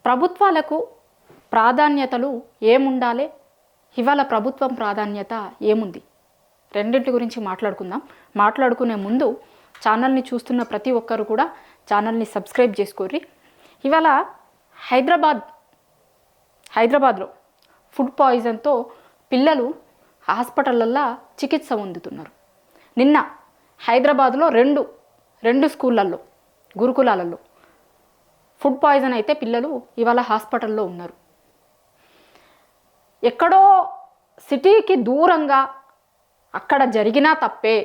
ప్రభుత్వాలకు ప్రాధాన్యతలు ఏముండాలి, ఇవాళ ప్రభుత్వం ప్రాధాన్యత ఏముంది, రెండింటి గురించి మాట్లాడుకుందాం. మాట్లాడుకునే ముందు ఛానల్ని చూస్తున్న ప్రతి ఒక్కరు కూడా ఛానల్ని సబ్స్క్రైబ్ చేసుకోర్రి. ఇవాళ హైదరాబాద్లో ఫుడ్ పాయిజన్తో పిల్లలు హాస్పిటళ్ళల్లో చికిత్స పొందుతున్నారు. నిన్న హైదరాబాద్లో రెండు స్కూళ్ళల్లో గురుకులాలలో ఫుడ్ పాయిజన్ అయితే పిల్లలు ఇవాళ హాస్పిటల్లో ఉన్నారు. ఎక్కడో సిటీకి దూరంగా అక్కడ జరిగినా తప్పే,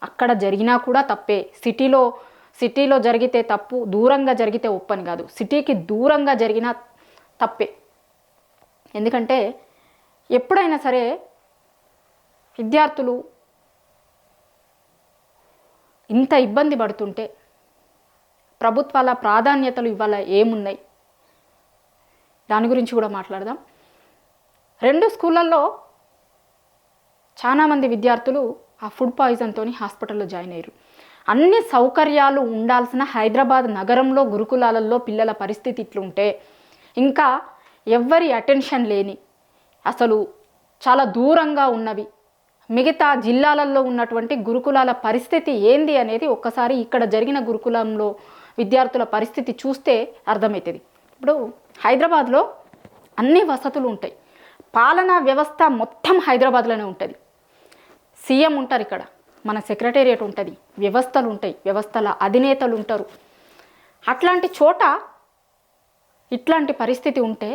అక్కడ జరిగినా కూడా తప్పే. సిటీలో జరిగితే తప్పు, దూరంగా జరిగితే ఒప్పని కాదు. సిటీకి దూరంగా జరిగినా తప్పే. ఎందుకంటే ఎప్పుడైనా సరే విద్యార్థులు ఇంత ఇబ్బంది పడుతుంటే ప్రభుత్వాల ప్రాధాన్యతలు ఇవాళ ఏమున్నాయి, దాని గురించి కూడా మాట్లాడదాం. 2 స్కూళ్ళల్లో చాలామంది విద్యార్థులు ఆ ఫుడ్ పాయిజన్తో హాస్పిటల్లో జాయిన్ అయ్యారు. అన్ని సౌకర్యాలు ఉండాల్సిన హైదరాబాద్ నగరంలో గురుకులాలలో పిల్లల పరిస్థితి ఇట్లుంటే, ఇంకా ఎవ్వరి అటెన్షన్ లేని, అసలు చాలా దూరంగా ఉన్నవి మిగతా జిల్లాలలో ఉన్నటువంటి గురుకులాల పరిస్థితి ఏంది అనేది ఒక్కసారి ఇక్కడ జరిగిన గురుకులంలో విద్యార్థుల పరిస్థితి చూస్తే అర్థమవుతుంది. ఇప్పుడు హైదరాబాద్లో అన్ని వసతులు ఉంటాయి, పాలనా వ్యవస్థ మొత్తం హైదరాబాద్లోనే ఉంటుంది. సీఎం ఉంటారు, ఇక్కడ మన సెక్రటేరియట్ ఉంటుంది, వ్యవస్థలు ఉంటాయి, వ్యవస్థల అధినేతలు ఉంటారు. అట్లాంటి చోట ఇట్లాంటి పరిస్థితి ఉంటే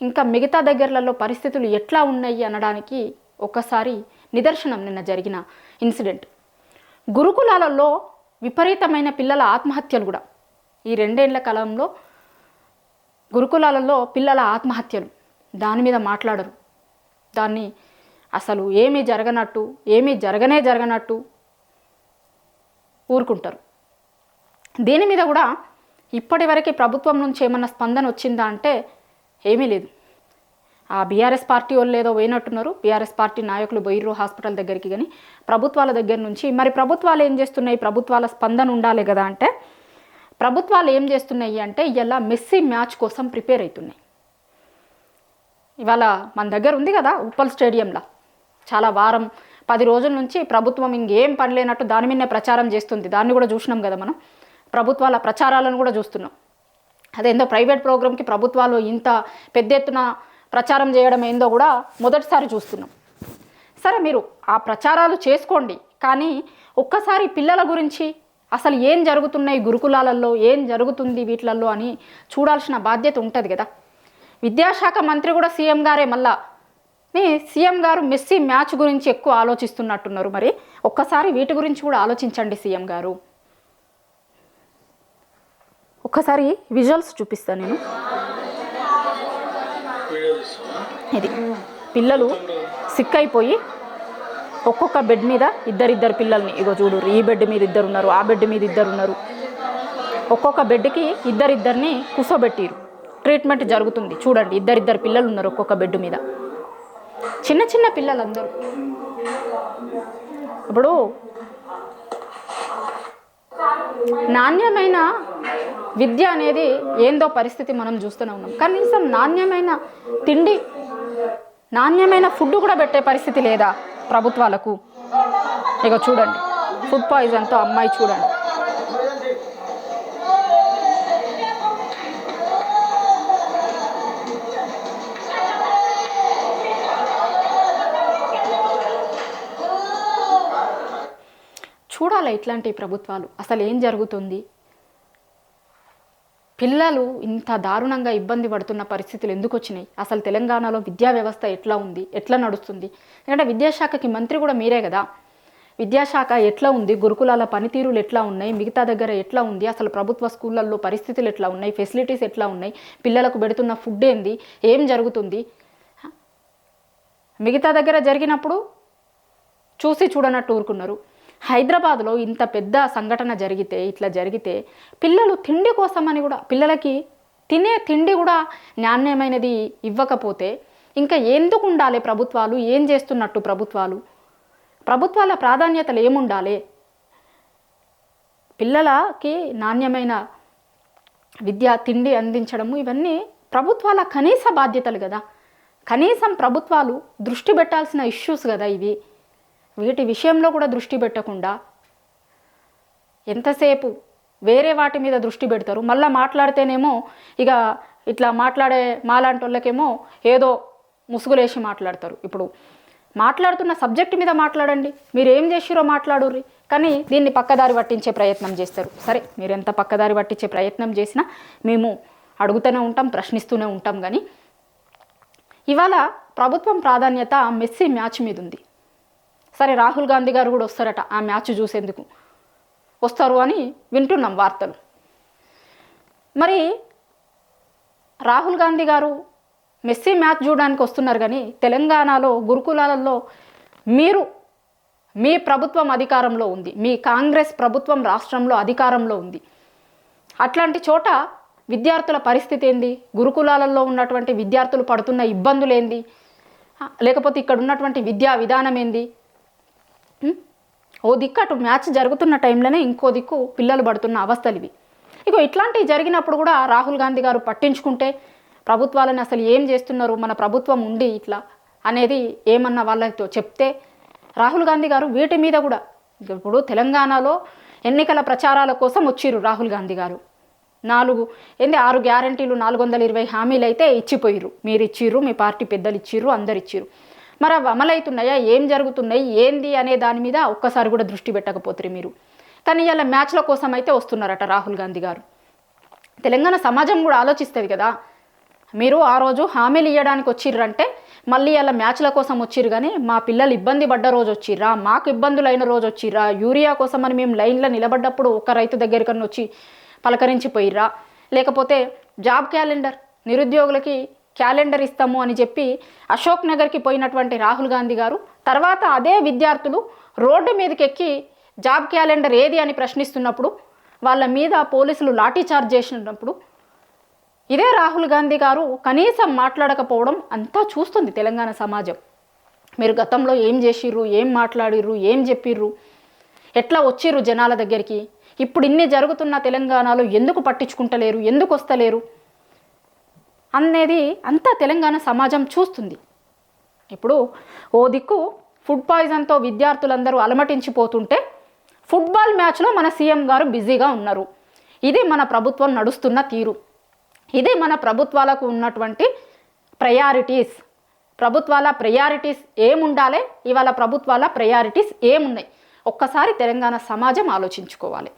ఇంకా మిగతా దగ్గరలలో పరిస్థితులు ఎట్లా ఉన్నాయి అనడానికి ఒకసారి నిదర్శనం నిన్న జరిగిన ఇన్సిడెంట్. గురుకులాలలో విపరీతమైన పిల్లల ఆత్మహత్యలు కూడా ఈ 2 ఏళ్ల కాలంలో గురుకులాలలో పిల్లల ఆత్మహత్యలు, దాని మీద మాట్లాడరు. దాన్ని అసలు ఏమీ జరగనట్టు ఊరుకుంటారు. దీని మీద కూడా ఇప్పటివరకు ప్రభుత్వం నుంచి ఏమన్నా స్పందన వచ్చిందా అంటే ఏమీ లేదు. ఆ బీఆర్ఎస్ పార్టీ వాళ్ళు ఏదో పోయినట్టున్నారు, బీఆర్ఎస్ పార్టీ నాయకులు పోయిర్రు హాస్పిటల్ దగ్గరికి. కానీ ప్రభుత్వాల దగ్గర నుంచి మరి ప్రభుత్వాలు ఏం చేస్తున్నాయి, ప్రభుత్వాల స్పందన ఉండాలి కదా అంటే ప్రభుత్వాలు ఏం చేస్తున్నాయి అంటే ఇలా మెస్సీ మ్యాచ్ కోసం ప్రిపేర్ అవుతున్నాయి. ఇవాళ మన దగ్గర ఉంది కదా ఉప్పల్ స్టేడియంలో, చాలా 10 రోజుల నుంచి ప్రభుత్వం ఇంకేం పని లేనట్టు దాని మీదనే ప్రచారం చేస్తుంది. దాన్ని కూడా చూసినాం కదా మనం, ప్రభుత్వాల ప్రచారాలను కూడా చూస్తున్నాం. అదేందో ప్రైవేట్ ప్రోగ్రామ్కి ప్రభుత్వాలు ఇంత పెద్ద ఎత్తున ప్రచారం చేయడం ఏందో కూడా మొదటిసారి చూస్తున్నాం. సరే, మీరు ఆ ప్రచారాలు చేసుకోండి, కానీ ఒక్కసారి పిల్లల గురించి అసలు ఏం జరుగుతున్నాయి గురుకులాలలో, ఏం జరుగుతుంది వీటిలలో అని చూడాల్సిన బాధ్యత ఉంటుంది కదా. విద్యాశాఖ మంత్రి కూడా సీఎం గారే, సీఎం గారు మెస్సీ మ్యాచ్ గురించి ఎక్కువ ఆలోచిస్తున్నట్టున్నారు. మరి ఒక్కసారి వీటి గురించి కూడా ఆలోచించండి సీఎం గారు. ఒక్కసారి విజువల్స్ చూపిస్తాను నేను. ఇది పిల్లలు సిక్ అయిపోయి ఒక్కొక్క బెడ్ మీద ఇద్దరిద్దరు పిల్లల్ని, ఇగో చూడు, ఈ బెడ్ మీద 2 ఉన్నారు, ఆ బెడ్ మీద 2 ఉన్నారు, ఒక్కొక్క బెడ్కి ఇద్దరిద్దరిని కూర్చోబెట్టిరు. ట్రీట్మెంట్ జరుగుతుంది. చూడండి, ఇద్దరిద్దరు పిల్లలు ఉన్నారు ఒక్కొక్క బెడ్ మీద, చిన్న పిల్లలందరూ. ఇప్పుడు నాణ్యమైన విద్య అనేది ఏందో పరిస్థితి మనం చూస్తూనే ఉన్నాం. కనీసం నాణ్యమైన తిండి, నాణ్యమైన ఫుడ్ కూడా పెట్టే పరిస్థితి లేదా ప్రభుత్వాలకు? ఇక చూడండి, ఫుడ్ పాయిజన్తో అమ్మాయి చూడండి. చూడాలి ఇట్లాంటి ప్రభుత్వాలు అసలు ఏం జరుగుతుంది. పిల్లలు ఇంత దారుణంగా ఇబ్బంది పడుతున్న పరిస్థితులు ఎందుకు వచ్చినాయి? అసలు తెలంగాణలో విద్యా వ్యవస్థ ఎట్లా ఉంది, ఎట్లా నడుస్తుంది? ఎందుకంటే విద్యాశాఖకి మంత్రి కూడా మీరే కదా. విద్యాశాఖ ఎట్లా ఉంది, గురుకులాల పనితీరులు ఎట్లా ఉన్నాయి, మిగతా దగ్గర ఎట్లా ఉంది, అసలు ప్రభుత్వ స్కూళ్ళల్లో పరిస్థితులు ఎట్లా ఉన్నాయి, ఫెసిలిటీస్ ఎట్లా ఉన్నాయి, పిల్లలకు పెడుతున్న ఫుడ్ ఏంది, ఏం జరుగుతుంది? మిగతా దగ్గర జరిగినప్పుడు చూసి చూడనట్టు ఊరుకున్నారు. హైదరాబాద్లో ఇంత పెద్ద సంఘటన ఇట్లా జరిగితే పిల్లలు తిండి కోసమని కూడా, పిల్లలకి తినే తిండి కూడా నాణ్యమైనది ఇవ్వకపోతే ఇంకా ఎందుకు ఉండాలి ప్రభుత్వాలు? ఏం చేస్తున్నట్టు ప్రభుత్వాల ప్రాధాన్యతలు ఏముండాలి? పిల్లలకి నాణ్యమైన తిండి అందించడము ఇవన్నీ ప్రభుత్వాల కనీస బాధ్యతలు కదా. కనీసం ప్రభుత్వాలు దృష్టి పెట్టాల్సిన ఇష్యూస్ కదా ఇవి. వీటి విషయంలో కూడా దృష్టి పెట్టకుండా ఎంతసేపు వేరే వాటి మీద దృష్టి పెడతారు. మళ్ళీ మాట్లాడితేనేమో ఇక ఇట్లా మాట్లాడే మాలాంటి వాళ్ళకేమో ఏదో ముసుగులేసి మాట్లాడతారు. ఇప్పుడు మాట్లాడుతున్న సబ్జెక్ట్ మీద మాట్లాడండి, మీరు ఏం చేసిరో మాట్లాడుర్రి, కానీ దీన్ని పక్కదారి పట్టించే ప్రయత్నం చేస్తారు. సరే, మీరు ఎంత పక్కదారి పట్టించే ప్రయత్నం చేసినా మేము అడుగుతూనే ఉంటాం, ప్రశ్నిస్తూనే ఉంటాం. కానీ ఇవాళ ప్రభుత్వం ప్రాధాన్యత మెస్సీ మ్యాచ్ మీద ఉంది. సరే, రాహుల్ గాంధీ గారు కూడా వస్తారట ఆ మ్యాచ్ చూసేందుకు, వస్తారు అని వింటున్నాం వార్తలు. మరి రాహుల్ గాంధీ గారు మెస్సీ మ్యాచ్ చూడడానికి వస్తున్నారు, కానీ తెలంగాణలో గురుకులాలలో మీ ప్రభుత్వం అధికారంలో ఉంది, మీ కాంగ్రెస్ ప్రభుత్వం రాష్ట్రంలో అధికారంలో ఉంది. అట్లాంటి చోట విద్యార్థుల పరిస్థితి ఏంది, గురుకులాలలో ఉన్నటువంటి విద్యార్థులు పడుతున్న ఇబ్బందులు ఏంది, లేకపోతే ఇక్కడ ఉన్నటువంటి విద్యా విధానం ఏంది. ఓ దిక్కు అటు మ్యాచ్ జరుగుతున్న టైంలోనే ఇంకో దిక్కు పిల్లలు పడుతున్న అవస్థలు ఇవి. ఇగో ఇట్లాంటివి జరిగినప్పుడు కూడా రాహుల్ గాంధీ గారు పట్టించుకుంటే ప్రభుత్వాలను అసలు ఏం చేస్తున్నారు, మన ప్రభుత్వం ఉండి ఇట్లా అనేది ఏమన్నా వాళ్ళతో చెప్తే, రాహుల్ గాంధీ గారు వీటి మీద కూడా ఇప్పుడు తెలంగాణలో ఎన్నికల ప్రచారాల కోసం వచ్చిర్రు రాహుల్ గాంధీ గారు. 6 గ్యారంటీలు 420 హామీలు అయితే ఇచ్చిపోయిర్రు. మీరు ఇచ్చిర్రు, మీ పార్టీ పెద్దలు ఇచ్చిర్రు, అందరు ఇచ్చిర్రు. మరి అవి అమలవుతున్నాయా, ఏం జరుగుతున్నాయి ఏంది అనే దాని మీద ఒక్కసారి కూడా దృష్టి పెట్టకపోతే మీరు. కానీ ఇలా మ్యాచ్ల కోసం అయితే వస్తున్నారట రాహుల్ గాంధీ గారు. తెలంగాణ సమాజం కూడా ఆలోచిస్తుంది కదా, మీరు ఆ రోజు హామీలు ఇవ్వడానికి వచ్చిర్రంటే మళ్ళీ అలా మ్యాచ్ల కోసం వచ్చిర్రు, కానీ మా పిల్లలు ఇబ్బంది పడ్డ రోజు వచ్చిర్రా, మాకు ఇబ్బందులు అయిన రోజు వచ్చిర్రా, యూరియా కోసం అని మేము లైన్లో నిలబడ్డప్పుడు ఒక రైతు దగ్గరికన్నా వచ్చి పలకరించిపోయిర్రా, లేకపోతే జాబ్ క్యాలెండర్ నిరుద్యోగులకి క్యాలెండర్ ఇస్తాము అని చెప్పి అశోక్ నగర్కి పోయినటువంటి రాహుల్ గాంధీ గారు తర్వాత అదే విద్యార్థులు రోడ్డు మీదకి ఎక్కి జాబ్ క్యాలెండర్ ఏది అని ప్రశ్నిస్తున్నప్పుడు వాళ్ళ మీద పోలీసులు లాఠీ చార్జ్ చేసినప్పుడు ఇదే రాహుల్ గాంధీ గారు కనీసం మాట్లాడకపోవడం అంతా చూస్తుంది తెలంగాణ సమాజం. మీరు గతంలో ఏం చేసిర్రు, ఏం మాట్లాడిర్రు, ఏం చెప్పిర్రు, ఎట్లా వచ్చిర్రు జనాల దగ్గరికి, ఇప్పుడు ఇన్ని జరుగుతున్న తెలంగాణలో ఎందుకు పట్టించుకుంటలేరు, ఎందుకు వస్తలేరు అనేది అంతా తెలంగాణ సమాజం చూస్తుంది. ఇప్పుడు ఓ దిక్కు ఫుడ్ పాయిజన్తో విద్యార్థులందరూ అలమటించిపోతుంటే ఫుట్బాల్ మ్యాచ్లో మన సీఎం గారు బిజీగా ఉన్నారు. ఇది మన ప్రభుత్వం నడుస్తున్న తీరు, ఇది మన ప్రభుత్వాలకు ఉన్నటువంటి ప్రయారిటీస్. ప్రభుత్వాల ప్రయారిటీస్ ఏముండాలి, ఇవాళ ప్రభుత్వాల ప్రయారిటీస్ ఏమున్నాయి ఒక్కసారి తెలంగాణ సమాజం ఆలోచించుకోవాలి.